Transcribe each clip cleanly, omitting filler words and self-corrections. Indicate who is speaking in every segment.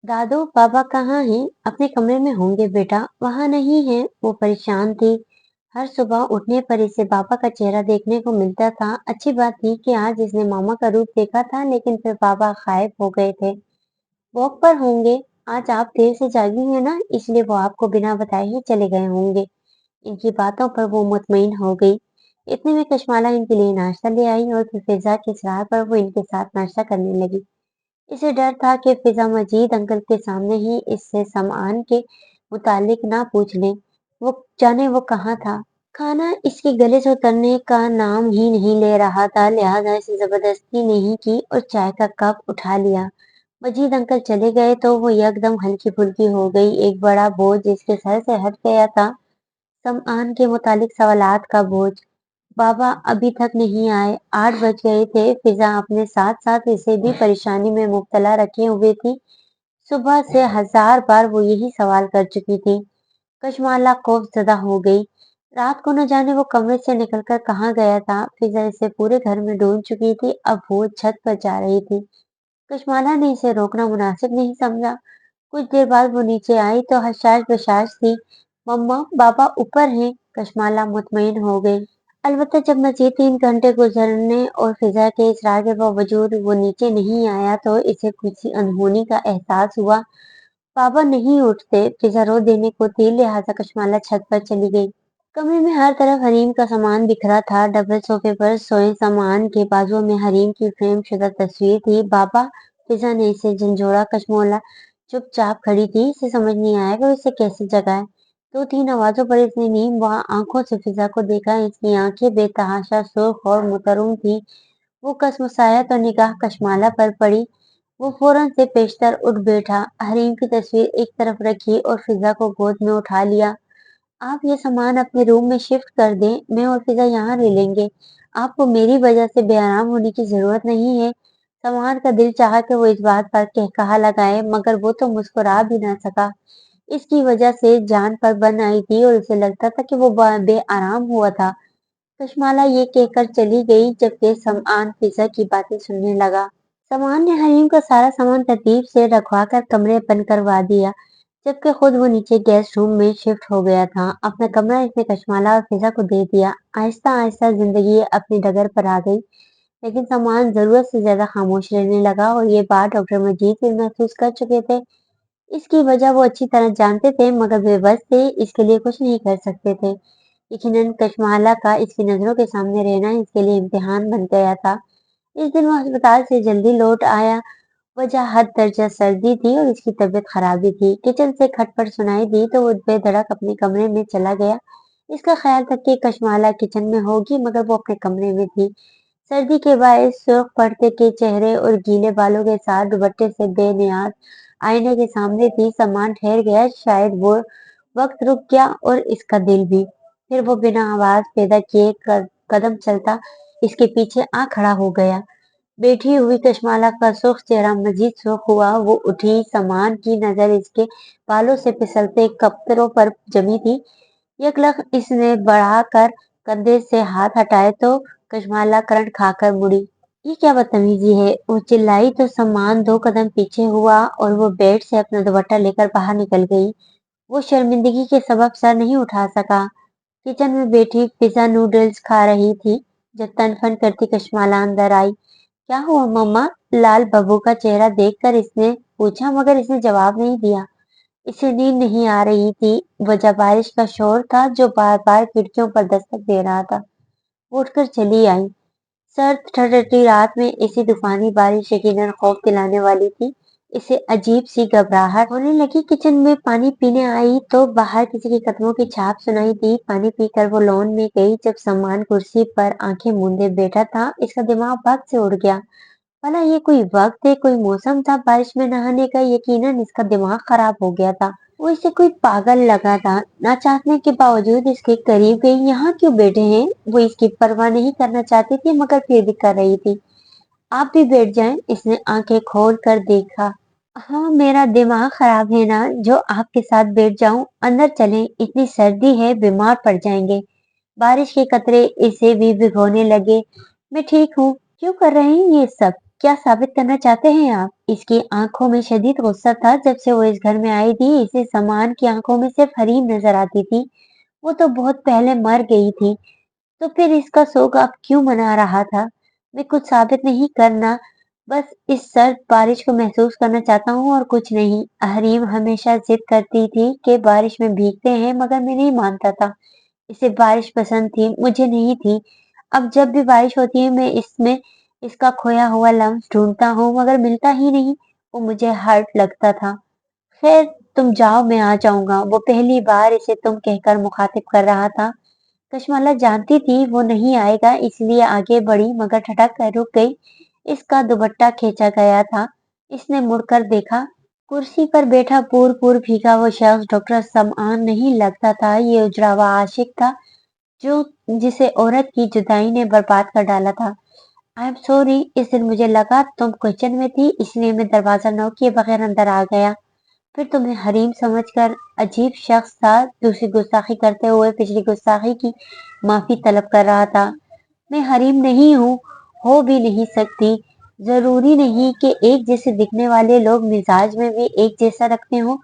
Speaker 1: दादू पापा कहाँ हैं? अपने कमरे में होंगे बेटा। वहाँ नहीं है। वो परेशान थी। हर सुबह उठने पर इसे पापा का चेहरा देखने को मिलता था। अच्छी बात थी कि आज इसने मामा का रूप देखा था, लेकिन फिर पापा गायब हो गए थे। वॉक पर होंगे। आज आप देर से जागी हैं ना, इसलिए वो आपको बिना बताए ही चले गए होंगे। इनकी बातों पर वो मुतमईन हो गई। इतने में कशमाला इनके लिए नाश्ता ले आई और फिर फिजा की सराह पर वो इनके साथ नाश्ता करने लगी। इसे डर था कि फिजा मजीद अंकल के सामने ही इससे सामान के मुतालिक ना पूछ ले। वो जाने वो कहाँ था। खाना इसके गले से उतरने का नाम ही नहीं ले रहा था, लिहाजा इसे जबरदस्ती नहीं की और चाय का कप उठा लिया। मजीद अंकल चले गए तो वो यकदम हल्की फुल्की हो गई। एक बड़ा बोझ जिसके सर से हट गया था, सामान के मुतालिक सवालात का बोझ। बाबा अभी तक नहीं आए। 8 बज गए थे। फिजा अपने साथ साथ इसे भी परेशानी में मुब्तला रखे हुए थी। सुबह से 1000 बार वो यही सवाल कर चुकी थी। कशमाला खौफजदा हो गई। रात को न जाने वो कमरे से निकलकर कहाँ गया था। फिजा इसे पूरे घर में ढूंढ चुकी थी। अब वो छत पर जा रही थी। कशमाला ने इसे रोकना मुनासिब नहीं समझा। कुछ देर बाद वो नीचे आई तो हशाश बशाश थी। मम्मा बाबा ऊपर हैं। कशमाला मुतमईन हो गई। अलबत्ता जब मजीद 3 घंटे गुजरने और फिजा के इसरार के बावजूद वो नीचे नहीं आया तो इसे किसी अनहोनी का एहसास हुआ। पापा नहीं उठते। फिजा रो देने को थी, लिहाजा कशमाला छत पर चली गई। कमरे में हर तरफ हरीम का सामान बिखरा था। डबल सोफे पर सोए सामान के बाजुओं में हरीम की फ्रेम शुदा तस्वीर थी। बाबा, फिजा ने इसे झंझोड़ा। कशमोला चुपचाप खड़ी थी। इसे समझ नहीं आया कि इसे कैसे जगाए। 2-3 आवाजों पर इसने नीम वहाँ आंखों से फिजा को देखा। इसकी आंखें बेतहाशा सुर्ख और मुतरुम थी। वो कसमसाया तो निगाह कशमाला पर पड़ी। वो फौरन से पेशतर उठ बैठा, हरीम की तस्वीर एक तरफ रखी और फिजा को गोद में उठा लिया। आप ये सामान अपने रूम में शिफ्ट कर दें, मैं और फिजा यहाँ रह लेंगे। आपको मेरी वजह से बेआराम होने की जरूरत नहीं है। संवार का दिल चाहा कि वो इस बात पर कहकहा लगाए, मगर वो तो मुस्कुरा भी ना सका। इसकी वजह से जान पर बन आई थी और उसे लगता था कि वो बेआराम हुआ था। कशमाला ये कहकर चली गई, जबकि समान फिजा की बातें सुनने लगा। समान ने हरीम का सारा सामान तरतीब से रखवा कर कमरे बंद करवा दिया, जबकि खुद वो नीचे गेस्ट रूम में शिफ्ट हो गया था। अपना कमरा इसने कशमाला और फिजा को दे दिया। आहिस्ता आहिस्ता जिंदगी अपनी डगर पर आ गई, लेकिन सामान जरूरत से ज्यादा खामोश रहने लगा और ये बात डॉक्टर मजीद भी महसूस कर चुके थे। इसकी वजह वो अच्छी तरह जानते थे, मगर बेबस थे, इसके लिए कुछ नहीं कर सकते थे। यकीनन कशमाला का इसकी नजरों के सामने रहना इसके लिए इम्तिहान बन गया था। इस दिन वो अस्पताल से जल्दी लौट आया। वजह हद दर्जा सर्दी थी और इसकी तबीयत खराब भी थी। किचन से खटपट सुनाई दी तो वो बेधड़क अपने कमरे में चला गया। इसका ख्याल था कि कशमाला किचन में होगी, मगर वो अपने कमरे में थी। सर्दी के बायस सुर्ख पर्दे के चेहरे और गीले बालों के साथ दुपट्टे से बेनियाज आईने के सामने थी। सामान ठहर गया, शायद वो वक्त रुक गया और इसका दिल भी। फिर वो बिना आवाज पैदा किए कदम चलता इसके पीछे आ खड़ा हो गया। बैठी हुई कशमाला का सुर्ख चेहरा मजीद सुर्ख हुआ। वो उठी। सामान की नजर इसके बालों से फिसलते कपड़ों पर जमी थी। यकलख इसने बढ़ाकर कंधे से हाथ हटाए तो कशमाला करंट खाकर मुड़ी। ये क्या बदतमीजी है, वो चिल्लाई तो सामान 2 कदम पीछे हुआ और वो बेड से अपना दुपट्टा लेकर बाहर निकल गई। वो शर्मिंदगी के सबब सर नहीं उठा सका। किचन में बैठी पिज्जा नूडल्स खा रही थी जब तनफन करती कशमाला अंदर आई। क्या हुआ मम्मा? लाल बब्बू का चेहरा देखकर इसने पूछा, मगर इसने जवाब नहीं दिया। इसे नींद नहीं आ रही थी। वजह बारिश का शोर था जो बार बार खिड़कियों पर दस्तक दे रहा था। वो उठकर चली आई। सर्द ठंडी रात में ऐसी तूफानी बारिश यकीनन खौफ दिलाने वाली थी। इसे अजीब सी घबराहट होने लगी। किचन में पानी पीने आई तो बाहर किसी के कदमों की छाप सुनाई दी। पानी पीकर वो लॉन में गई। जब सामान कुर्सी पर आंखें मूंदे बैठा था, इसका दिमाग भग से उड़ गया। भला ये कोई वक्त है, कोई मौसम था बारिश में नहाने का? यकीनन इसका दिमाग खराब हो गया था। वो इसे कोई पागल लगा था। ना चाहने के बावजूद इसके करीब गई। यहाँ क्यों बैठे हैं? वो इसकी परवाह नहीं करना चाहती थी, मगर फिर भी कर रही थी। आप भी बैठ जाएं। इसने आंखें खोल कर देखा। हाँ, मेरा दिमाग खराब है ना जो आपके साथ बैठ जाऊं? अंदर चलें, इतनी सर्दी है, बीमार पड़ जाएंगे। बारिश के कतरे इसे भी भिगोने लगे। मैं ठीक हूँ। क्यों कर रहे हैं ये सब? क्या साबित करना चाहते हैं आप? इसकी आंखों में शदीद गुस्सा था जब से वो इस घर में आई थी। इसे सामान की आंखों में सिर्फ हरीम नजर आती थी। वो तो बहुत पहले मर गई थी। तो फिर इसका शोक अब क्यों मना रहा था? मैं कुछ साबित नहीं करना, बस इस सर्द बारिश को महसूस करना चाहता हूँ और कुछ नहीं। हरीम हमेशा जिद करती थी कि बारिश में भीगते हैं, मगर मैं नहीं मानता था। इसे बारिश पसंद थी, मुझे नहीं थी। अब जब भी बारिश होती है मैं इसमें इसका खोया हुआ लम्स ढूंढता हूँ, मगर मिलता ही नहीं। वो मुझे हर्ट लगता था। खैर, तुम जाओ, मैं आ जाऊंगा। वो पहली बार इसे तुम कहकर मुखातिब कर रहा था। कशमाला जानती थी वो नहीं आएगा, इसलिए आगे बढ़ी, मगर ठटक कर रुक गई। इसका दुपट्टा खींचा गया था। इसने मुड़कर देखा। कुर्सी पर बैठा पूर पूर भीगा वो शख्स डॉक्टर समआन नहीं लगता था। ये उजड़ा हुआ आशिक था जो जिसे औरत की जुदाई ने बर्बाद कर डाला था। आई एम सॉरी, इस दिन मुझे लगा तुम किचन में थी, इसलिए मैं दरवाजा नॉक किए बगैर अंदर आ गया। फिर तुम्हें हरीम समझकर अजीब शख्स था। दूसरी गुस्ताखी करते हुए पिछली गुस्ताखी की माफी तलब कर रहा था। मैं हरीम नहीं हूँ, हो भी नहीं सकती। जरूरी नहीं कि एक जैसे दिखने वाले लोग मिजाज में भी एक जैसा रखते हो।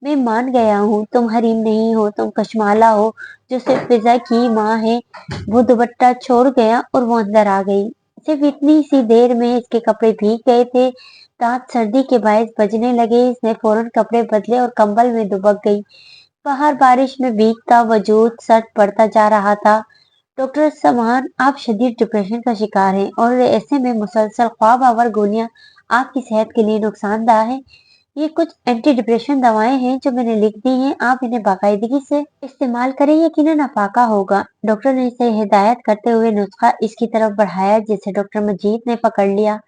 Speaker 1: मैं मान गया हूँ तुम हरीम नहीं हो, तुम कशमाला हो जो सिर्फ फिजा की माँ है। वो दुपट्टा छोड़ गया और वो अंदर आ गई। सिर्फ इतनी सी देर में इसके कपड़े भीग गए थे। दांत सर्दी के बायस बजने लगे। इसने फौरन कपड़े बदले और कंबल में दुबक गई। बाहर बारिश में भीगता वजूद सर्द पड़ता जा रहा था। डॉक्टर समान, आप शदीद डिप्रेशन का शिकार हैं और ऐसे में मुसलसल ख्वाब आवर गोलियां आपकी सेहत के लिए नुकसानदाह है। ये कुछ एंटी डिप्रेशन दवाएं हैं जो मैंने लिख दी हैं, आप इन्हें बाकायदगी से इस्तेमाल करें, यकीनन अफाका होगा। डॉक्टर ने इसे हिदायत करते हुए नुस्खा इसकी तरफ बढ़ाया, जिसे डॉक्टर मजीद ने पकड़ लिया।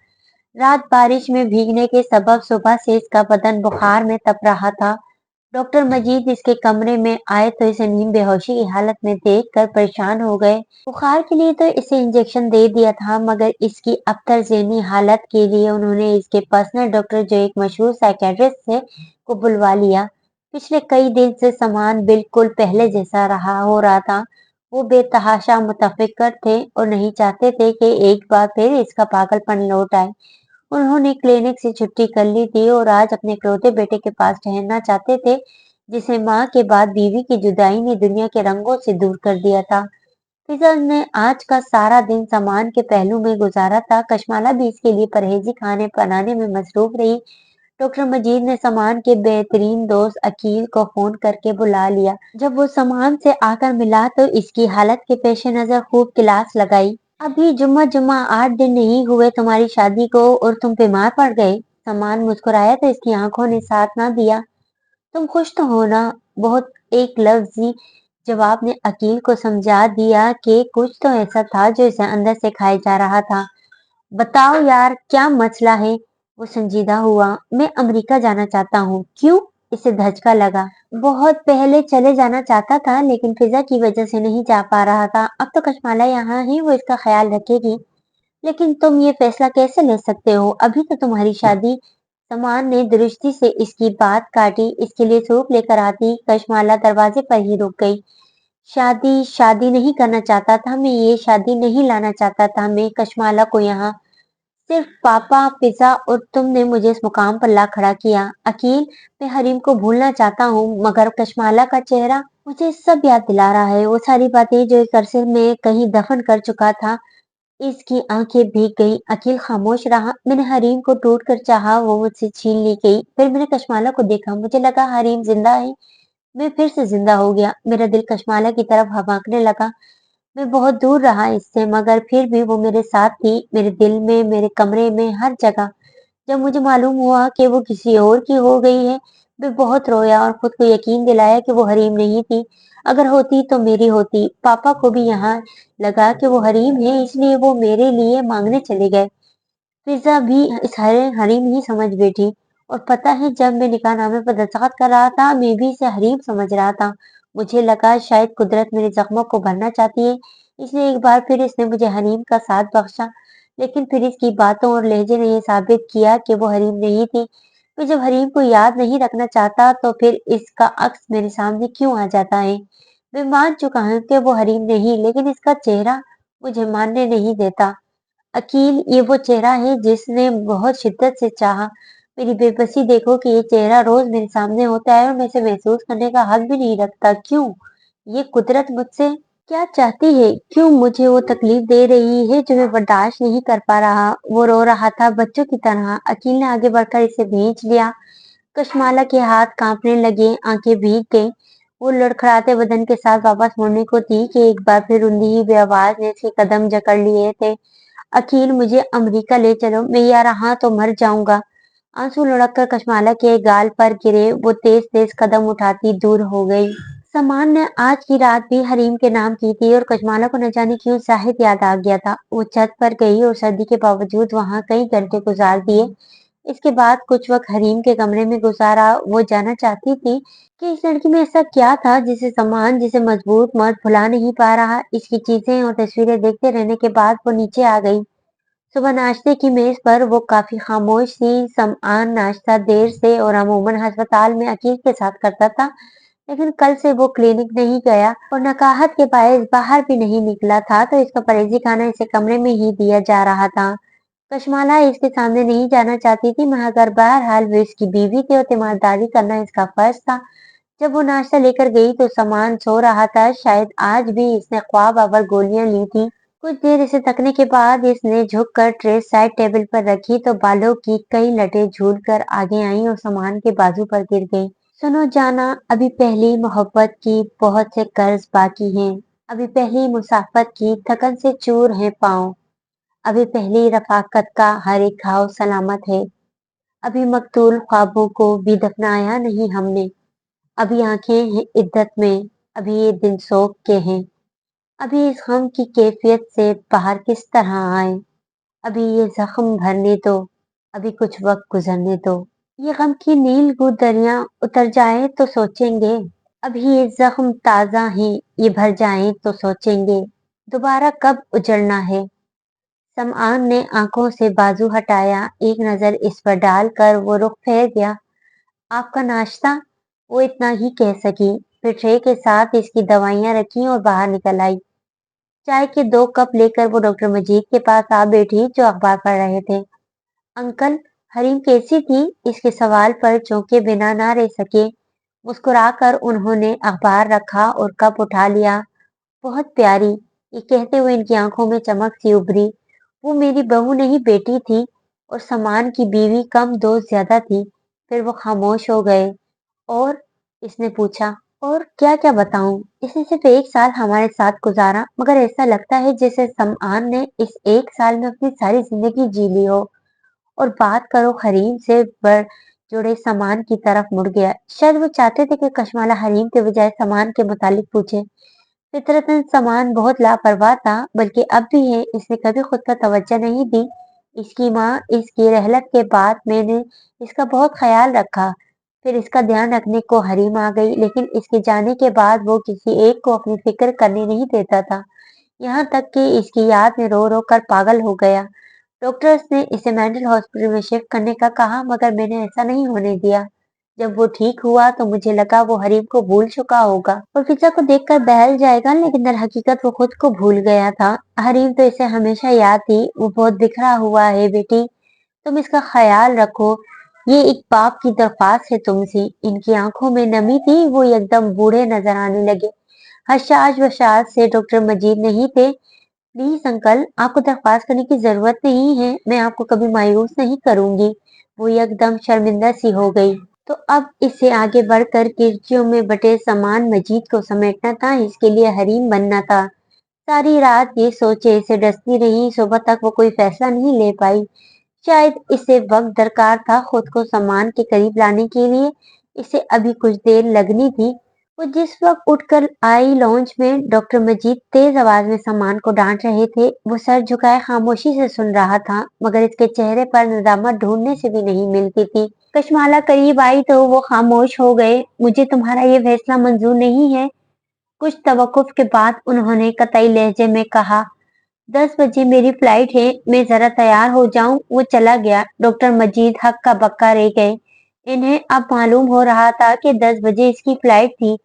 Speaker 1: रात बारिश में भीगने के सबब सुबह से इसका बदन बुखार में तप रहा था। डॉक्टर मजीद इसके कमरे में आए तो इसे नीम बेहोशी की हालत में देखकर परेशान हो गए। बुखार के लिए तो इसे इंजेक्शन दे दिया था, मगर इसकी अबतर ज़हनी हालत के लिए उन्होंने इसके पर्सनल डॉक्टर, जो एक मशहूर साइकियाट्रिस्ट है, को बुलवा लिया। पिछले कई दिन से सामान बिल्कुल पहले जैसा रहा हो रहा था। वो बेतहाशा मुतफिक्र थे और नहीं चाहते थे कि एक बार फिर इसका पागलपन लौट आए। उन्होंने क्लिनिक से छुट्टी कर ली थी और आज अपने इकलौते बेटे के पास ठहरना चाहते थे, जिसे माँ के बाद बीवी की जुदाई ने दुनिया के रंगों से दूर कर दिया था। फिजल ने आज का सारा दिन सामान के पहलू में गुजारा था। कशमाला भी इसके लिए परहेजी खाने बनाने में मसरूफ रही। डॉक्टर मजीद ने सामान के बेहतरीन दोस्त अकील को फोन करके बुला लिया। जब वो सामान से आकर मिला तो इसकी हालत के पेश नजर खूब क्लास लगाई। अभी जुम्मा जुम्मा 8 दिन नहीं हुए तुम्हारी शादी को और तुम बीमार पड़ गए। सामान मुस्कुराया तो इसकी आंखों ने साथ ना दिया। तुम खुश तो हो ना? बहुत एक लफ्जी जवाब ने अकील को समझा दिया कि कुछ तो ऐसा था जो इसे अंदर से खाए जा रहा था। बताओ यार, क्या मसला है? वो संजीदा हुआ। मैं अमेरिका जाना चाहता हूँ। क्यों? इसे धचका लगा। बहुत पहले चले जाना चाहता था, लेकिन फिजा की वजह से नहीं जा पा रहा था। अब तो कशमाला यहाँ है, वो इसका ख्याल रखेगी। लेकिन तुम ये फैसला कैसे ले सकते हो? अभी तो तुम्हारी शादी। समान ने दुरुस्ती से इसकी बात काटी। इसके लिए सूप लेकर आती। कशमाला दरवाजे पर ही रुक गई। शादी शादी नहीं करना चाहता था मैं, ये शादी नहीं लाना चाहता था मैं कशमाला को यहाँ। सिर्फ पापा, पिज़्ज़ा और तुमने मुझे इस मुकाम पर ला खड़ा किया। अकील, मैं हरीम को भूलना चाहता हूँ, मगर कशमाला का चेहरा मुझे सब याद दिला रहा है। वो सारी बातें जो एक अरसे में कहीं दफन कर चुका था। इसकी आंखें भीग गई। अकील खामोश रहा। मैंने हरीम को टूट कर चाहा, वो मुझसे छीन ली गई। फिर मैंने कशमाला को देखा, मुझे लगा हरीम जिंदा है। मैं फिर से जिंदा हो गया। मेरा दिल कशमाला की तरफ धड़कने लगा। मैं बहुत दूर रहा इससे, मगर फिर भी वो मेरे साथ थी, मेरे दिल में, मेरे कमरे में, हर जगह। जब मुझे मालूम हुआ कि वो किसी और की हो गई है, मैं बहुत रोया और खुद को यकीन दिलाया कि वो हरीम नहीं थी। अगर होती तो मेरी होती। पापा को भी यहाँ लगा कि वो हरीम है, इसलिए वो मेरे लिए मांगने चले गए। फिजा भी इस हरीम ही समझ बैठी। और पता है, जब मैं निकाहनामे पर दस्तखत कर रहा था, मैं भी इसे हरीम समझ रहा था। मुझे लगा शायद कुदरत मेरे जख्मों को भरना चाहती है, इसलिए एक बार फिर इसने मुझे हरीम का साथ बख्शा। लेकिन फिर इसकी बातों और लहजे ने यह साबित किया कि वो हरीम नहीं थी। मैं जब हरीम को याद नहीं रखना चाहता तो फिर इसका अक्स मेरे सामने क्यों आ जाता है? मैं मान चुका हूँ कि वो हरीम नहीं, लेकिन इसका चेहरा मुझे मानने नहीं देता। अकील, ये वो चेहरा है जिसने बहुत शिद्दत से चाहा। मेरी बेबसी देखो कि ये चेहरा रोज मेरे सामने होता है और मैं इसे महसूस करने का हक भी नहीं रखता। क्यों? ये कुदरत मुझसे क्या चाहती है? क्यों मुझे वो तकलीफ दे रही है जो मैं बर्दाश्त नहीं कर पा रहा? वो रो रहा था बच्चों की तरह। अकील ने आगे बढ़कर इसे भींच लिया। कशमाला के हाथ कांपने लगे, आंखें भीग गईं। वो लड़खड़ाते बदन के साथ वापस मुड़ने को थी कि एक बार फिर रुंधी हुई आवाज ने उसके कदम जकड़ लिए थे। अखिल, मुझे अमेरिका ले चलो, मैं यहाँ तो मर जाऊंगा। आंसू लुढ़क कर कशमाला के गाल पर गिरे। वो तेज तेज कदम उठाती दूर हो गई। समान ने आज की रात भी हरीम के नाम की थी और कशमाला को न जाने क्यों जाहिद याद आ गया था। वो छत पर गई और सर्दी के बावजूद वहां कई घंटे गुजार दिए। इसके बाद कुछ वक्त हरीम के कमरे में गुजारा। वो जानना चाहती थी कि इस लड़की में ऐसा क्या था जिसे मजबूत मर्द भुला नहीं पा रहा। इसकी चीजें और तस्वीरें देखते रहने के बाद वो नीचे आ गई। सुबह नाश्ते की मेज पर वो काफी खामोश थी। समआन नाश्ता देर से और अमूमन अस्पताल में अकील के साथ करता था, लेकिन कल से वो क्लिनिक नहीं गया और नकाहत के बायस बाहर भी नहीं निकला था, तो इसका परहेजी खाना इसे कमरे में ही दिया जा रहा था। कशमाला इसके सामने नहीं जाना चाहती थी, मगर बहरहाल वे इसकी बीवी थी और तीमारदारी करना इसका फर्ज था। जब वो नाश्ता लेकर गई तो सामान सो रहा था। शायद आज भी इसने ख्वाब आवर गोलियां ली थी। कुछ देर इसे तकने के बाद इसने झुककर ट्रे साइड टेबल पर रखी तो बालों की कई लटें झूल कर आगे आईं और सामान के बाजू पर गिर गईं। सुनो जाना, अभी पहली मोहब्बत की बहुत से कर्ज बाकी हैं। अभी पहली मुसाफत की थकन से चूर हैं पाँव। अभी पहली रफाकत का हर एक घाव सलामत है। अभी मकतूल ख्वाबों को भी दफनाया नहीं हमने। अभी आंखें हैं इद्दत में। अभी ये दिन शोक के हैं। अभी इस गम की कैफियत से बाहर किस तरह आए। अभी ये जख्म भरने दो। अभी कुछ वक्त गुजरने दो। ये गम की नील दरिया उतर जाए तो सोचेंगे। अभी ये जख्म ताजा है, ये भर जाए तो सोचेंगे दोबारा कब उजड़ना है। समआन ने आंखों से बाजू हटाया। एक नजर इस पर डालकर वो रुख फेर गया। आपका नाश्ता? वो इतना ही कह सकी, फिर ट्रे के साथ इसकी दवाइयां रखी और बाहर निकल आई। चाय के 2 कप लेकर वो डॉक्टर मजीद के पास आ बैठी जो अखबार पढ़ रहे थे। अंकल, हरीम कैसी थी? इसके सवाल पर चौंके बिना ना रह सके। मुस्कुराकर उन्होंने अखबार रखा और कप उठा लिया। बहुत प्यारी, ये कहते हुए इनकी आंखों में चमक सी उभरी। वो मेरी बहू नहीं बेटी थी और समान की बीवी कम दो ज्यादा थी। फिर वो खामोश हो गए। और इसने पूछा, और क्या क्या बताऊं? इसने सिर्फ 1 साल हमारे साथ गुजारा, मगर ऐसा लगता है जैसे समआन ने इस 1 साल में अपनी सारी जिंदगी जी ली हो। और बात करो हरीम से बढ़ जुड़े सामान की तरफ मुड़ गया। शायद वो चाहते थे कि कशमाला हरीम के बजाय सामान के मुतालिक पूछे। फितरतन सामान बहुत लापरवाह था, बल्कि अब भी है। इसने कभी खुद पर तवज्जो नहीं दी। इसकी माँ इसकी रहलत के बाद मैंने इसका बहुत ख्याल रखा। फिर इसका ध्यान रखने को हरीम आ गई, लेकिन इसके जाने के बाद वो किसी एक को अपनी फिक्र करने नहीं देता था। यहाँ तक कि इसकी याद में रो रो कर पागल हो गया। डॉक्टर्स ने इसे मेंटल हॉस्पिटल में शिफ्ट करने का कहा, मगर मैंने ऐसा नहीं होने दिया। जब वो ठीक हुआ तो मुझे लगा वो हरीम को भूल चुका होगा और फिजा को देखकर बहल जाएगा, लेकिन दर हकीकत वो खुद को भूल गया था। हरीम तो इसे हमेशा याद थी। वो बहुत बिखरा हुआ है बेटी, तुम इसका ख्याल रखो। ये एक बाप की दरख्वास्त है तुमसे। इनकी आंखों में नमी थी। वो एकदम बूढ़े नजर आने लगे। हशाश वशाश से डॉक्टर मजीद नहीं थे। प्लीज अंकल, आपको दरख्वास्त करने की जरूरत नहीं है। मैं आपको कभी मायूस नहीं करूंगी। वो एकदम शर्मिंदा सी हो गई। तो अब इसे आगे बढ़कर किरचियों में बटे सामान मजीद को समेटना था। इसके लिए हरीम बनना था। सारी रात ये सोचे इसे डसती रही। सुबह तक वो कोई फैसला नहीं ले पाई। शायद इसे वक्त दरकार था खुद को सामान के करीब लाने के लिए। इसे अभी कुछ देर लगनी थी। वो जिस वक्त उठकर आई लॉन्च में, डॉक्टर मजीद तेज आवाज में सामान को डांट रहे थे। वो सर झुकाए खामोशी से सुन रहा था, मगर इसके चेहरे पर नदामत ढूंढने से भी नहीं मिलती थी। कशमाला करीब आई तो वो खामोश हो गए। मुझे तुम्हारा ये फैसला मंजूर नहीं है, कुछ तवक्कुफ के बाद उन्होंने कतई लहजे में कहा। 10 बजे मेरी फ्लाइट है, मैं जरा तैयार हो जाऊं। वो चला गया। डॉक्टर मजीद हक्का बक्का रह गए। इन्हें अब मालूम हो रहा था कि 10 बजे इसकी फ्लाइट थी,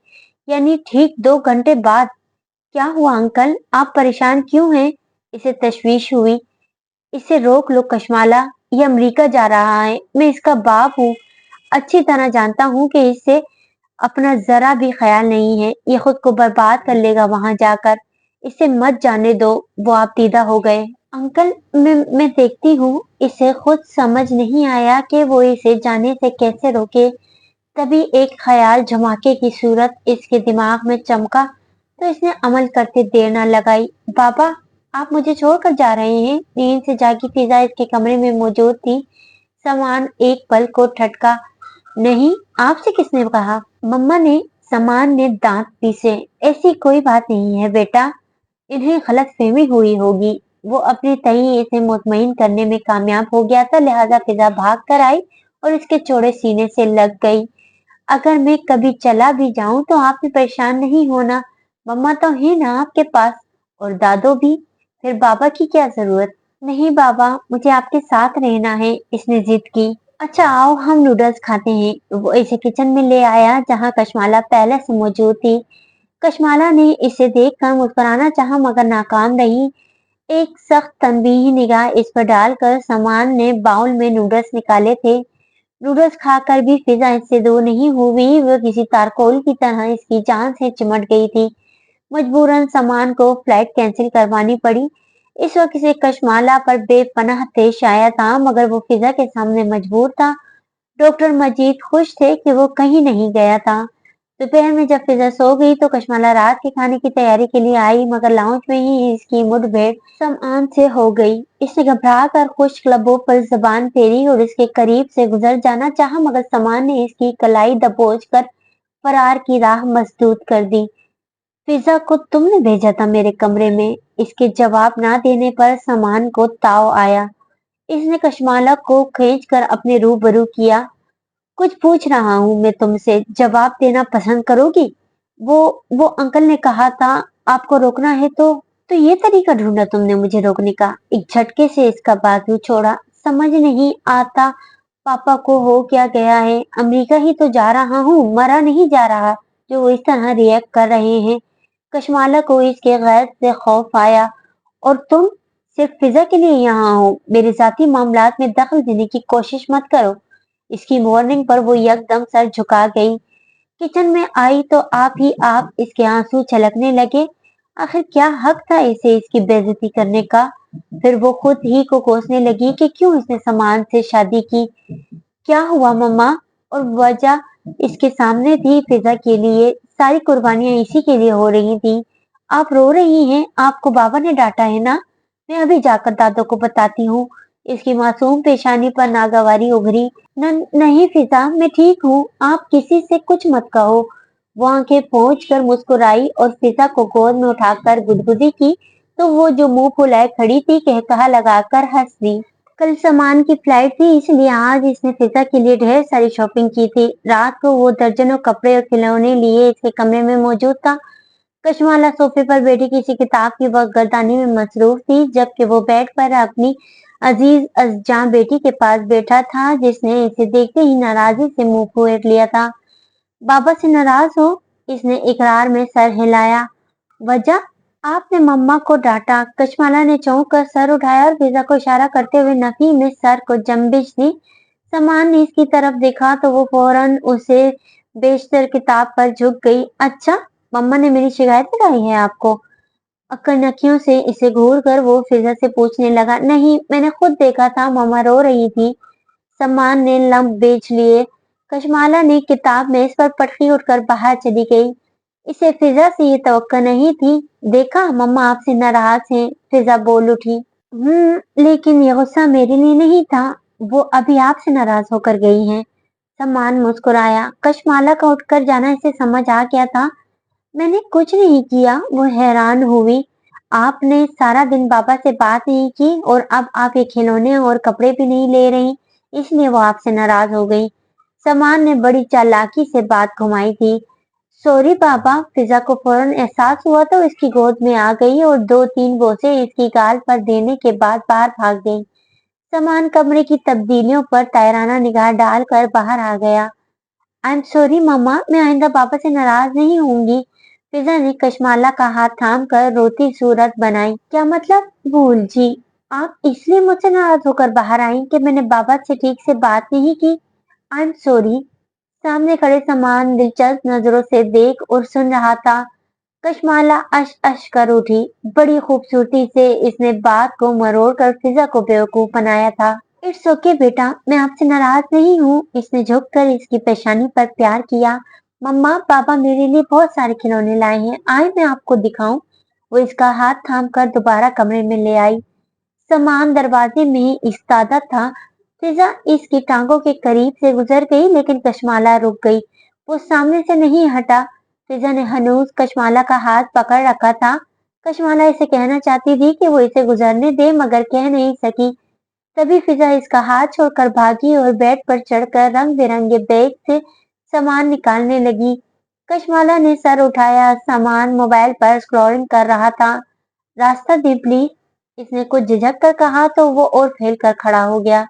Speaker 1: यानी ठीक 2 घंटे बाद। क्या हुआ अंकल, आप परेशान क्यों हैं? इसे तशवीश हुई। इसे रोक लो कशमाला, ये अमेरिका जा रहा है, मैं इसका बाप हूँ, अच्छी तरह जानता हूँ कि इससे अपना जरा भी ख्याल नहीं है, ये खुद को बर्बाद कर लेगा वहां जाकर, इसे मत जाने दो। वो आपतीदा हो गए। अंकल, मैं देखती हूँ, इसे खुद समझ नहीं आया कि वो इसे जाने से कैसे रोके। तभी एक ख्याल धमाके की सूरत इसके दिमाग में चमका, तो इसने अमल करते देर न लगाई। बाबा, आप मुझे छोड़कर जा रहे हैं? नींद से जागी फिजा इसके कमरे में मौजूद थी। सामान एक पल को ठटका। नहीं, आपसे किसने कहा? मम्मा ने। सामान ने दांत पीसे। ऐसी कोई बात नहीं है बेटा, इन्हें गलतफहमी हुई होगी। वो अपने तय इसे मुतमईन करने में कामयाब हो गया था, लिहाजा फिजा भाग कर आई और इसके चौड़े सीने से लग गई। अगर मैं कभी चला भी जाऊं तो आप भी परेशान नहीं होना, मम्मा तो है ना आपके पास, और दादो भी। फिर बाबा की क्या जरूरत? नहीं बाबा, मुझे आपके साथ रहना है, इसने जिद की। अच्छा आओ, हम नूडल्स खाते हैं। वो इसे किचन में ले आया जहाँ कशमाला पहले से मौजूद थी। कशमाला ने इसे देखकर मुस्कुराना चाहा मगर नाकाम रही। एक सख्त तनबीही निगाह इस पर डालकर सामान ने बाउल में नूडल्स निकाले थे। नूडल्स खाकर भी फिजा इससे दूर नहीं हुई, वो किसी तारकोल की तरह इसकी जान से चिमट गई थी। मजबूरन सामान को फ्लाइट कैंसिल करवानी पड़ी। इस वक्त इसे कशमाला पर बेपनाह तेश आया था, मगर वो फिजा के सामने मजबूर था। डॉक्टर मजीद खुश थे कि वो कहीं नहीं गया था। दोपहर में जब फिजा सो गई तो कशमाला रात के खाने की तैयारी के लिए आई, मगर लाउंज में ही इसकी मुठभेड़ सामान से हो गई। इसने घबरा कर खुश्क लबों पर जबान फेरी और इसके करीब से गुजर जाना चाहा, मगर सामान ने इसकी कलाई दबोच कर फरार की राह मसदूद कर दी। फिजा को तुमने भेजा था मेरे कमरे में। इसके जवाब ना देने पर सामान को ताव आया। इसने कशमाला को खींच कर अपने रूबरू किया। कुछ पूछ रहा हूँ मैं तुमसे, जवाब देना पसंद करोगी? वो अंकल ने कहा था आपको रोकना है, तो ये तरीका ढूंढा तुमने मुझे रोकने का? एक झटके से इसका बाजू छोड़ा। समझ नहीं आता पापा को हो क्या गया है। अमेरिका ही तो जा रहा हूँ, मरा नहीं जा रहा जो वो इस तरह रिएक्ट कर रहे हैं। कशमाला को इसके गैर से खौफ आया। और तुम सिर्फ फिजा के लिए यहाँ हो, मेरे जाती मामलात में दखल देने की कोशिश मत करो। इसकी वार्निंग पर वो यकदम सर झुका गई। किचन में आई तो आप इसके आंसू छलकने लगे। आखिर क्या हक था इसे इसकी बेइज्जती करने का? फिर वो खुद ही को कोसने लगी कि क्यों इसने सामान से शादी की। क्या हुआ मम्मा? और वजह इसके सामने थी। फिजा के लिए सारी कुर्बानियां इसी के लिए हो रही थी। आप रो रही हैं, आपको बाबा ने डांटा है ना? मैं अभी जाकर दादो को बताती हूँ। इसकी मासूम पेशानी पर नागवारी उभरी। नहीं फिजा, मैं ठीक हूँ, आप किसी से कुछ मत कहो। वो आंखें पोंछ कर मुस्कुराई और फिजा को गोद में उठाकर गुदगुदी की, तो वो जो मुंह फुलाए खड़ी थी कहकहा लगाकर हंस दी। कल सामान की फ्लाइट थी, इसलिए आज इसने फिजा के लिए ढेर सारी शॉपिंग की थी। रात को वो दर्जनों कपड़े और खिलौने लिए इसके कमरे में मौजूद था। कशमाला सोफे पर बैठी किसी किताब की वक्त गर्दानी में मसरूफ थी, जबकि वो बेड पर अपनी अजीज अज़जां बेटी के पास बैठा था, जिसने इसे देखते ही नाराजगी से मुंह फेर लिया था। बाबा से नाराज हो? इसने इकरार में सर हिलाया। वजह? आपने मम्मा को डांटा। कशमाला ने चौंक कर सर उठाया और फिजा को इशारा करते हुए नफी में सर को जम्बिश दी। सामान ने इसकी तरफ देखा तो वो फौरन उसे बेशतर किताब पर झुक गई। अच्छा, मम्मा ने मेरी शिकायत लगाई है आपको? कनखियों से इसे घूर कर वो फिजा से पूछने लगा। नहीं, मैंने खुद देखा था, मम्मा रो रही थी। सामान ने लम्ब बेच लिए। कशमाला ने किताब मेज पर पटकी उठकर बाहर चली गई। इसे फिजा से ये तवक्को नहीं थी। देखा, मम्मा आपसे नाराज हैं, फिजा बोल उठी। लेकिन ये गुस्सा मेरे लिए नहीं था, वो अभी आपसे नाराज होकर गई हैं। सामान मुस्कुराया। कशमाला का उठकर जाना इसे समझ आ गया था। मैंने कुछ नहीं किया, वो हैरान हुई। आपने सारा दिन बाबा से बात नहीं की और अब आप ये खिलौने और कपड़े भी नहीं ले रही, इसलिए वो आपसे नाराज हो गई। सामान ने बड़ी चालाकी से बात घुमाई थी। सॉरी बाबा। फिजा को फौरन एहसास हुआ तो इसकी गोद में आ गई और दो तीन बोसे इसकी गाल पर देने के बाद बाहर भाग गई। सामान कमरे की तब्दीलियों पर तायराना निगाह डालकर बाहर आ गया। आई एम सॉरी मम्मा, मैं आइंदा पापा से नाराज नहीं होंगी। फिजा ने कशमाला का हाथ थाम कर रोती सूरत बनाई। क्या मतलब? भूल जी, आप इसलिए मुझसे नाराज होकर बाहर आई कि मैंने बाबा से ठीक से बात नहीं की? I am sorry. सामने खड़े सामान दिलचस्प नजरों से देख और सुन रहा था। कशमाला अश अश कर उठी। बड़ी खूबसूरती से इसने बात को मरोड़ कर फिजा को बेवकूफ बनाया था। इट्स ओके बेटा, मैं आपसे नाराज नहीं हूँ। इसने झुककर इसकी पेशानी पर प्यार किया। मम्मा, पापा मेरे लिए बहुत सारे खिलौने लाए हैं, आए मैं आपको दिखाऊं। वो इसका हाथ थाम कर दोबारा कमरे में ले आई। सामान दरवाजे में ही इस्तादा था। फिजा इसकी टांगों के करीब से गुजर गई, लेकिन कशमाला रुक गई। वो सामने से नहीं हटा। फिजा ने हनूज कशमाला का हाथ पकड़ रखा था। कशमाला इसे कहना चाहती थी कि वो इसे गुजरने दे, मगर कह नहीं सकी। तभी फिजा इसका हाथ छोड़कर भागी और बेड पर चढ़कर रंग बिरंगे बैग से सामान निकालने लगी। कशमाला ने सर उठाया। सामान मोबाइल पर स्क्रॉलिंग कर रहा था। रास्ता दे प्लीज, इसने कुछ झिझक कर कहा तो वो और फैल कर खड़ा हो गया।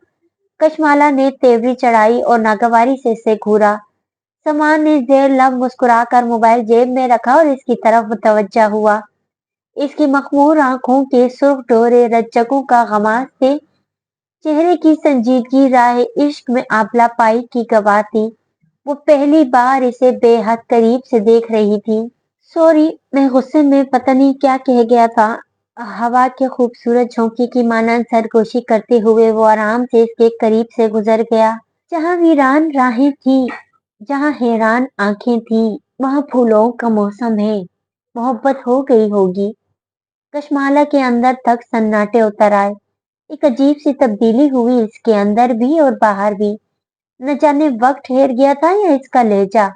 Speaker 1: कशमाला ने तेवरी चढ़ाई और नागवारी से इसे घूरा। सामान ने जेर लब मुस्कुराकर मोबाइल जेब में रखा और इसकी तरफ मुतवज्जा हुआ। इसकी मखमूर आंखों के सुर्ख डोरे रज्जकों का गमाज थे। चेहरे की संजीदगी राह इश्क में आबला पाई की गवाह थी। वो पहली बार इसे बेहद करीब से देख रही थी। सॉरी, मैं गुस्से में पता नहीं क्या कह गया था। हवा के खूबसूरत झोंके की मानंद सरगोशी करते हुए वो आराम से इसके करीब से गुजर गया। जहाँ वीरान राहें थी, जहाँ हैरान आंखें थी, वहाँ फूलों का मौसम है। मोहब्बत हो गई होगी। कशमाला के अंदर तक सन्नाटे उतर आए। एक अजीब सी तब्दीली हुई इसके अंदर भी और बाहर भी। न जाने वक्त ठहर गया था या इसका लहजा।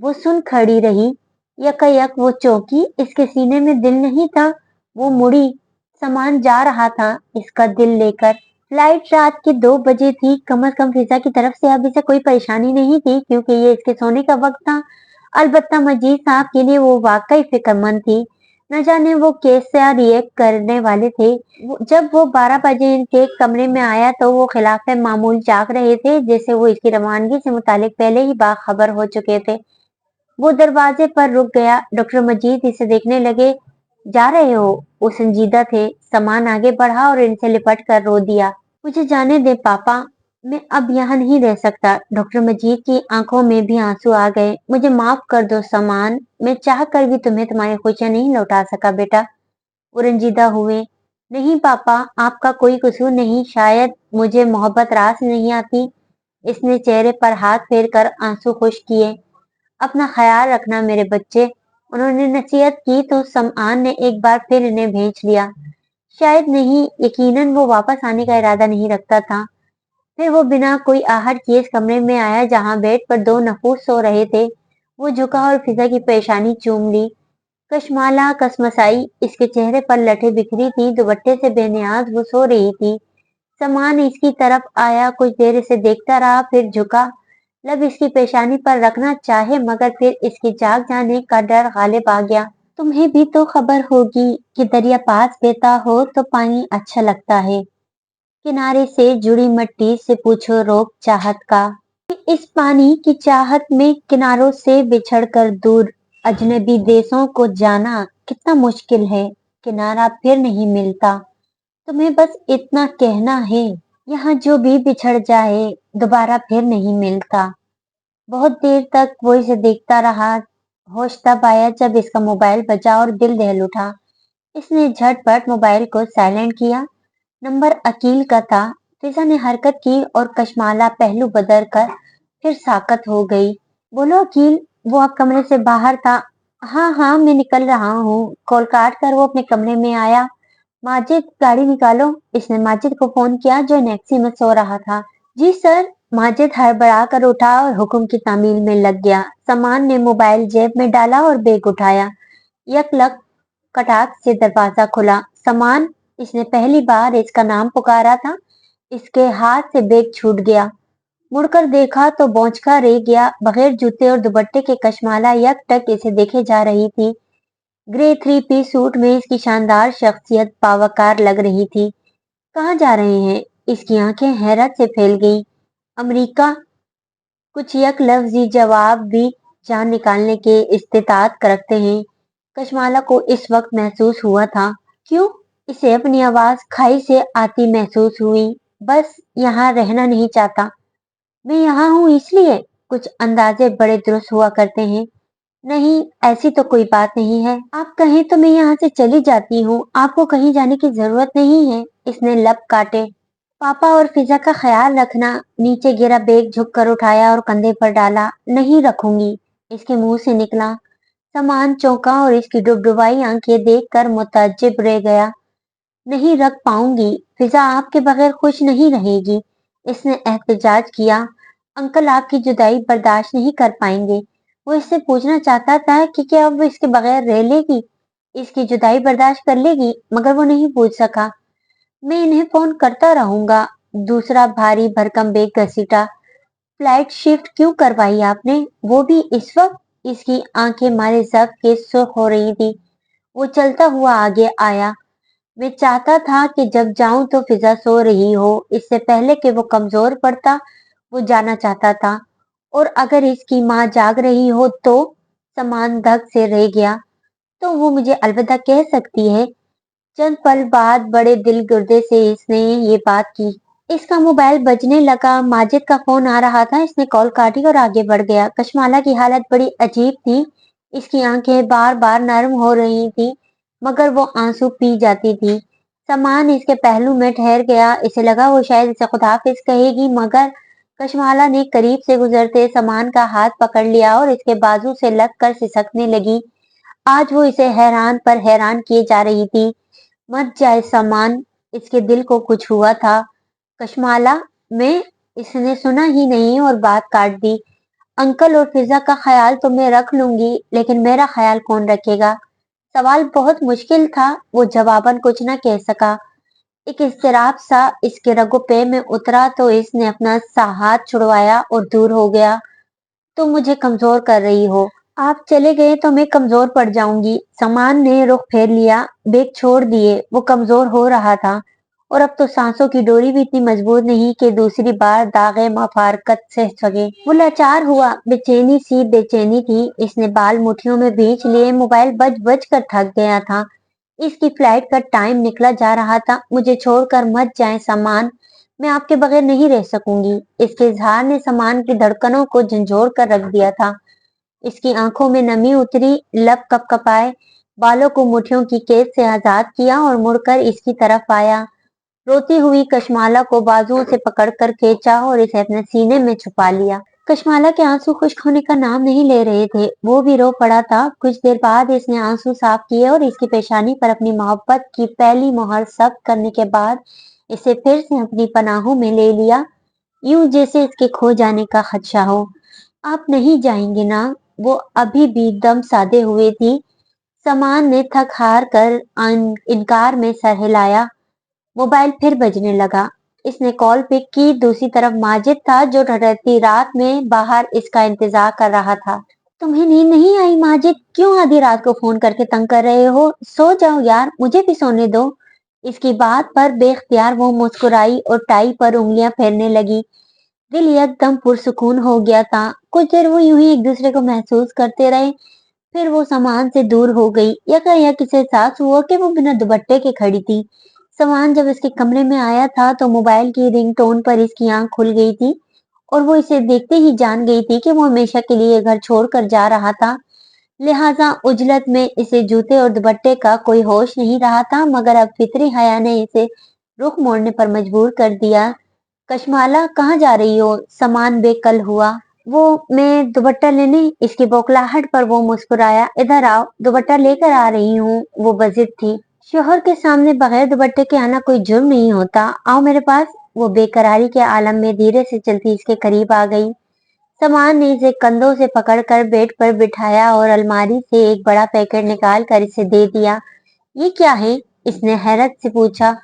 Speaker 1: वो सुन खड़ी रही। यकायक वो चौंकी। इसके सीने में दिल नहीं था। वो मुड़ी। सामान जा रहा था इसका दिल लेकर। फ्लाइट रात के 2 बजे थी। कम से कम फिजा की तरफ से अब इसे कोई परेशानी नहीं थी, क्योंकि ये इसके सोने का वक्त था। अलबत्ता मजीद साहब के लिए वो वाकई फिक्रमंद थी। न जाने वो कैसा रिएक्ट करने वाले थे। जब वो 12 बजे इनके कमरे में आया तो वो खिलाफ मामूल जाग रहे थे, जैसे वो इसकी रवानगी से मुतालिक पहले ही बाखबर हो चुके थे। वो दरवाजे पर रुक गया। डॉक्टर मजीद इसे देखने लगे। जा रहे हो? वो संजीदा थे। सामान आगे बढ़ा और इनसे लिपट कर रो दिया। मुझे जाने दे पापा, मैं अब यहाँ नहीं रह सकता। डॉक्टर मजीद की आंखों में भी आंसू आ गए। मुझे माफ कर दो सामान, मैं चाह कर भी तुम्हें तुम्हारी खुशियां नहीं लौटा सका बेटा। वो रंजीदा हुए। नहीं पापा, आपका कोई कसूर नहीं, शायद मुझे मोहब्बत रास नहीं आती। इसने चेहरे पर हाथ फेर कर आंसू खुश किए। अपना ख्याल रखना मेरे बच्चे। उन्होंने नसीहत की तो समआन ने एक बार फिर इन्हें भेज लिया। शायद नहीं, यकीनन वो वापस आने का इरादा नहीं रखता था। फिर वो बिना कोई आहट किए इस कमरे में आया जहां बेड पर 2 नफूस सो रहे थे। वो झुका और फिजा की पेशानी चूम ली। कशमाला कसमसाई। इसके चेहरे पर लठे बिखरी थी। दुपट्टे से बेनियाज वो सो रही थी। सामान इसकी तरफ आया, कुछ देर इसे देखता रहा, फिर झुका। लब इसकी पेशानी पर रखना चाहे, मगर फिर इसके जाग जाने का डर गालिब आ गया। तुम्हें भी तो खबर होगी कि दरिया पास बहता हो तो पानी अच्छा लगता है। किनारे से जुड़ी मिट्टी से पूछो रोक चाहत का। इस पानी की चाहत में किनारों से बिछड़कर दूर अजनबी देशों को जाना कितना मुश्किल है। किनारा फिर नहीं मिलता। तुम्हें बस इतना कहना है, यहाँ जो भी बिछड़ जाए दोबारा फिर नहीं मिलता। बहुत देर तक वो इसे देखता रहा। होश तब आया जब इसका मोबाइल बजा और दिल दहल उठा। इसने झटपट मोबाइल को साइलेंट किया। नंबर अकील का था। फिजा ने हरकत की और कशमाला पहलू बदल कर फिर साकत हो गई। बोलो अकील। वो अब कमरे से बाहर था। हाँ हाँ, मैं निकल रहा हूँ। कॉल काट कर वो अपने कमरे में आया। माजिद, गाड़ी निकालो। इसने माजिद को फोन किया जो टैक्सी में सो रहा था। जी सर। माजिद हड़बड़ा कर उठा और हुक्म की तामील में लग गया। सामान ने मोबाइल जेब में डाला और बैग उठाया। यकलक कटाक से दरवाजा खुला। सामान। इसने पहली बार इसका नाम पुकारा था। इसके हाथ से बैग छूट गया। मुड़कर देखा तो बौचका रह गया। बगैर जूते और दुपट्टे के कशमाला यकटक इसे देखे जा रही थी। ग्रे 3 पीस सूट में इसकी शानदार शख्सियत बावकार लग रही थी। कहाँ जा रहे हैं? इसकी आंखें हैरत से फैल गई। अमेरिका। कुछ यक लफ्जी जवाब भी जान निकालने के इस्तेताद रखते हैं। कशमाला को इस वक्त महसूस हुआ था। क्यों? इसे अपनी आवाज खाई से आती महसूस हुई। बस यहाँ रहना नहीं चाहता। मैं यहाँ हूँ इसलिए कुछ अंदाजे बड़े दुरुस्त हुआ करते हैं। नहीं, ऐसी तो कोई बात नहीं है। आप कहें तो मैं यहाँ से चली जाती हूँ। आपको कहीं जाने की जरूरत नहीं है। इसने लब काटे। पापा और फिजा का ख्याल रखना। नीचे गिरा बैग झुक कर उठाया और कंधे पर डाला। नहीं रखूंगी, इसके मुंह से निकला। सामान चौंका और इसकी डुबडुबाई आंखें देखकर मुताज्जिब रह गया। नहीं रख पाऊंगी, फिजा आपके बगैर खुश नहीं रहेगी। इसने एहतजाज किया। अंकल आपकी जुदाई बर्दाश्त नहीं कर पाएंगे। वो इससे पूछना चाहता था कि क्या वो इसके बगैर रह लेगी, इसकी जुदाई बर्दाश्त कर लेगी, मगर वो नहीं पूछ सका। मैं इन्हें फोन करता रहूंगा। दूसरा भारी भरकम बैग घसीटा। फ्लाइट शिफ्ट क्यों करवाई आपने, वो भी इस वक्त? इसकी आंखें मारे जब्त के सुर्ख हो रही थी। वो चलता हुआ आगे आया। मैं चाहता था कि जब जाऊं तो फिजा सो रही हो, इससे पहले कि वो कमजोर पड़ता। वो जाना चाहता था। और अगर इसकी माँ जाग रही हो तो? सामान धक से रह गया। तो वो मुझे अलविदा कह सकती है। चंद पल बाद बड़े दिल गुर्दे से इसने ये बात की। इसका मोबाइल बजने लगा। माजिद का फोन आ रहा था। इसने कॉल काटी और आगे बढ़ गया। कशमाला की हालत बड़ी अजीब थी। इसकी आंखें बार बार नरम हो रही थी, मगर वो आंसू पी जाती थी। सामान इसके पहलू में ठहर गया। इसे लगा वो शायद इसे खुदाफिज कहेगी, मगर कशमाला ने करीब से गुजरते सामान का हाथ पकड़ लिया और इसके बाजू से लग कर सिसकने लगी। आज वो इसे हैरान पर हैरान किए जा रही थी। मत जाए सामान, इसके दिल को कुछ हुआ था। कशमाला, मैं? इसने सुना ही नहीं और बात काट दी। अंकल और फिजा का ख्याल तो मैं रख लूंगी, लेकिन मेरा ख्याल कौन रखेगा? सवाल बहुत मुश्किल था। वो जवाबन कुछ न कह सका। एक इज़्तिराब सा इसके रगो पे में उतरा तो इसने अपना सा हाथ छुड़वाया और दूर हो गया। तुम मुझे कमजोर कर रही हो। आप चले गए तो मैं कमजोर पड़ जाऊंगी। सामान ने रुख फेर लिया। बैग छोड़ दिए। वो कमजोर हो रहा था और अब तो सांसों की डोरी भी इतनी मजबूत नहीं कि दूसरी बार दागे मफारकत सह सके। वो लाचार हुआ। बेचैनी सी बेचैनी थी। इसने बाल मुठियों में भींच लिए। मोबाइल बज बज कर थक गया था। इसकी फ्लाइट का टाइम निकला जा रहा था। मुझे छोड़कर मत जाएं सामान, मैं आपके बगैर नहीं रह सकूंगी। इसके इजहार ने सामान की धड़कनों को झंझोड़ कर रख दिया था। इसकी आंखों में नमी उतरी। लब कपकपाए। बालों को मुठियों की कैद से आजाद किया और मुड़कर इसकी तरफ आया। रोती हुई कशमाला को बाजुओं से पकड़कर खींचा और इसे अपने सीने में छुपा लिया। कशमाला के आंसू खुश्क होने का नाम नहीं ले रहे थे। वो भी रो पड़ा था। कुछ देर बाद इसने आंसू साफ किए और इसकी पेशानी पर अपनी मोहब्बत की पहली मोहर सख्त करने के बाद इसे फिर से अपनी पनाहों में ले लिया, यूं जैसे इसके खो जाने का खदशा हो। आप नहीं जाएंगे ना? वो अभी भी दम साधे हुए थी। सामान ने थक हार कर इनकार में सर हिलाया। मोबाइल फिर बजने लगा। इसने कॉल पिक की। दूसरी तरफ माजिद था, जो ठहरती रात में बाहर इसका इंतजार कर रहा था। तुम्हें नींद नहीं आई माजिद? क्यों आधी रात को फोन करके तंग कर रहे हो? सो जाओ यार, मुझे भी सोने दो। इसकी बात पर बेख्तियार वो मुस्कुराई और टाई पर उंगलियां फेरने लगी। दिल एकदम पुरसुकून हो गया था। कुछ देर वो यूं ही एक दूसरे को महसूस करते रहे। फिर वो सामान से दूर हो गई। यकायक इसे एहसास हुआ कि वो बिना दुपट्टे के खड़ी थी। सामान जब इसके कमरे में आया था तो मोबाइल की रिंगटोन पर इसकी आंख खुल गई थी और वो इसे देखते ही जान गई थी कि वो हमेशा के लिए घर छोड़कर जा रहा था। लिहाजा उजलत में इसे जूते और दुपट्टे का कोई होश नहीं रहा था, मगर अब फितरी हया ने इसे रुख मोड़ने पर मजबूर कर दिया। कशमाला, कहाँ जा रही हो? सामान बेकल हुआ। वो, मैं दुपट्टा लेने। इसकी बौखलाहट पर वो मुस्कुराया। इधर आओ, दुपट्टा लेकर आ रही हूँ। वो बजित थी। शोहर के सामने बगैर दुपट्टे के आना कोई जुर्म नहीं होता। आओ मेरे पास। वो बेकरारी के आलम में धीरे से चलती इसके करीब आ गई। सामान ने इसे कंधों से पकड़कर बेड पर बिठाया और अलमारी से एक बड़ा पैकेट निकाल कर इसे दे दिया। ये क्या है? इसने हैरत से पूछा।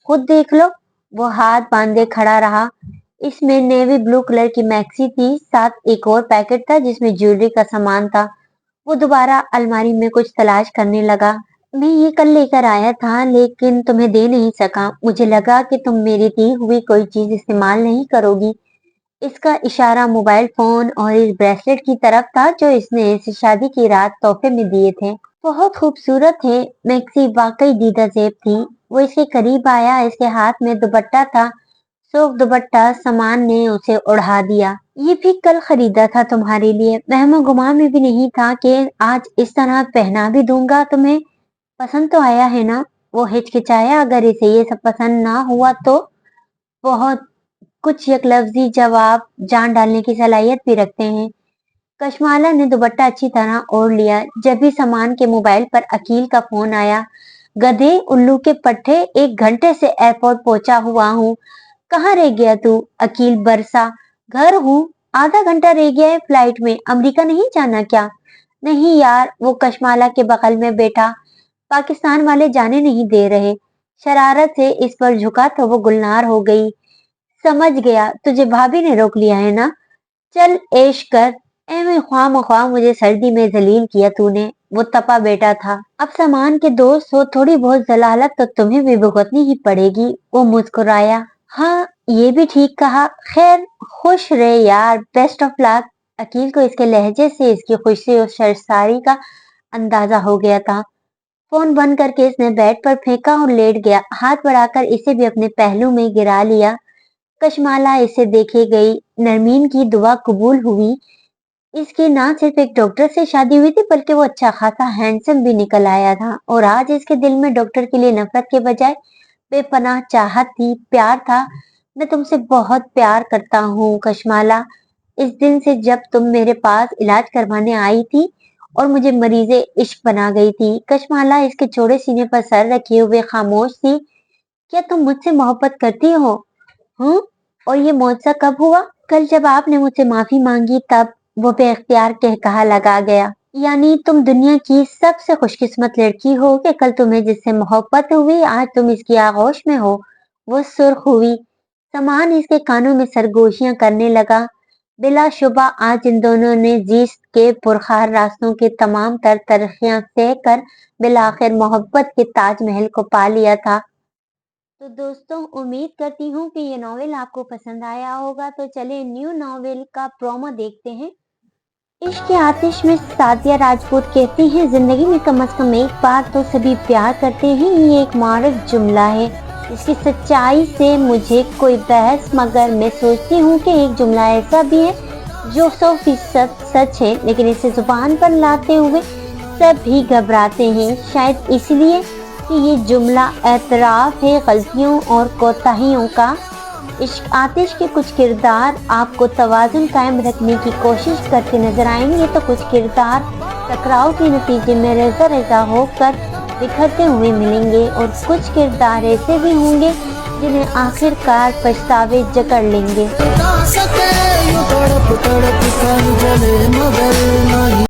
Speaker 1: खुद देख लो। वो हाथ बांधे खड़ा रहा। इसमें नेवी ब्लू कलर की मैक्सी थी। साथ एक और पैकेट था जिसमें ज्वेलरी का सामान था। वो दोबारा अलमारी में कुछ तलाश करने लगा। मैं ये कल लेकर आया था, लेकिन तुम्हें दे नहीं सका। मुझे लगा कि तुम मेरी दी हुई कोई चीज इस्तेमाल नहीं करोगी। اس کا اشارہ موبائل فون اور اس بریسلیٹ کی طرف تھا جو اس نے اسے شادی کی رات تحفے میں دیے تھے۔ بہت خوبصورت تھے، میکسی واقعی دیدہ زیب تھی۔ وہ اس کے قریب آیا، اس کے ہاتھ میں دوپٹہ تھا، سوکھ دوپٹہ سامان نے اسے اڑا دیا۔ یہ بھی کل خریدا تھا تمہارے لیے، وہم و گمان میں بھی نہیں تھا کہ آج اس طرح پہنا بھی دوں گا تمہیں۔ پسند تو آیا ہے نا؟ وہ ہچکچایا، اگر اسے یہ سب پسند نہ ہوا تو؟ بہت کچھ یک لفظی جواب جان ڈالنے کی صلاحیت بھی رکھتے ہیں۔ کشمالہ نے دوپٹہ اچھی طرح اوڑھ لیا۔ جب بھی سامان کے موبائل پر عقیل کا فون آیا، گدھے الو کے پٹھے، 1 گھنٹے سے ایئرپورٹ پہنچا ہوا ہوں، کہاں رہ گیا تو؟ عقیل برسا، گھر ہوں، آدھا گھنٹہ رہ گیا ہے فلائٹ میں، امریکہ نہیں جانا کیا؟ نہیں یار، وہ کشمالہ کے بغل میں بیٹھا، پاکستان والے جانے نہیں دے رہے۔ شرارت سے اس پر جھکا تو وہ گلنار ہو گئی۔ سمجھ گیا، تجھے بھابھی نے روک لیا ہے نا؟ چل عیش کر، اے میں خواہ مخواہ مجھے سردی میں ذلیل کیا تو نے۔ وہ تپا بیٹا تھا۔ اب سامان کے دوست ہو، تھوڑی بہت ذلالت تو تمہیں بھی بھگتنی ہی پڑے گی۔ وہ مسکرایا، ہاں یہ بھی ٹھیک کہا، خیر خوش رہے یار، بیسٹ آف لک۔ عقیل کو اس کے لہجے سے اس کی خوشی اور شرمساری کا اندازہ ہو گیا تھا۔ فون بند کر کے اس نے بیڈ پر پھینکا اور لیٹ گیا، ہاتھ بڑھا کر اسے بھی اپنے پہلو میں گرا لیا۔ کشمالہ اسے دیکھے گئی، نرمین کی دعا قبول ہوئی۔ اس کی نہ صرف ایک ڈاکٹر سے شادی ہوئی تھی بلکہ وہ اچھا خاصا ہینڈسم بھی نکل آیا تھا، اور آج اس کے دل میں ڈاکٹر کے لیے نفرت کے بجائے بے پناہ چاہت تھی، پیار تھا۔ میں تم سے بہت پیار کرتا ہوں کشمالہ، اس دن سے جب تم میرے پاس علاج کروانے آئی تھی اور مجھے مریض عشق بنا گئی تھی۔ کشمالہ اس کے چوڑے سینے پر سر رکھے ہوئے خاموش تھی۔ کیا تم مجھ سے محبت کرتی ہو؟ ہوں، اور یہ معجزہ کب ہوا؟ کل جب آپ نے مجھ سے معافی مانگی تب۔ وہ بے اختیار کہا لگا گیا، یعنی تم دنیا کی سب سے خوش قسمت لڑکی ہو کہ کل تمہیں جس سے محبت ہوئی آج تم اس کی آغوش میں ہو۔ وہ سرخ ہوئی، سامان اس کے کانوں میں سرگوشیاں کرنے لگا۔ بلا شبہ آج ان دونوں نے زیست کے پرخار راستوں کے تمام تر تلخیاں سہ کر بالآخر محبت کے تاج محل کو پا لیا تھا۔ تو دوستوں، امید کرتی ہوں کہ یہ ناول آپ کو پسند آیا ہوگا، تو چلیں نیو ناول کا پرومو دیکھتے ہیں۔ عشق کی آتش میں سعدیہ راجپوت کہتی ہیں، زندگی میں کم از کم ایک بار تو سبھی پیار کرتے ہیں، یہ ایک معروف جملہ ہے، اس کی سچائی سے مجھے کوئی بحث، مگر میں سوچتی ہوں کہ ایک جملہ ایسا بھی ہے جو 100% سچ ہے، لیکن اسے زبان پر لاتے ہوئے سب ہی گھبراتے ہیں، شاید اس لیے کہ یہ جملہ اعتراف ہے غلطیوں اور کوتاہیوں کا۔ عشق آتش کے کچھ کردار آپ کو توازن قائم رکھنے کی کوشش کرتے نظر آئیں گے، تو کچھ کردار ٹکراؤ کے نتیجے میں ریزہ ریزہ ہو کر بکھرتے ہوئے ملیں گے، اور کچھ کردار ایسے بھی ہوں گے جنہیں آخر کار پچھتاوے جکڑ لیں گے۔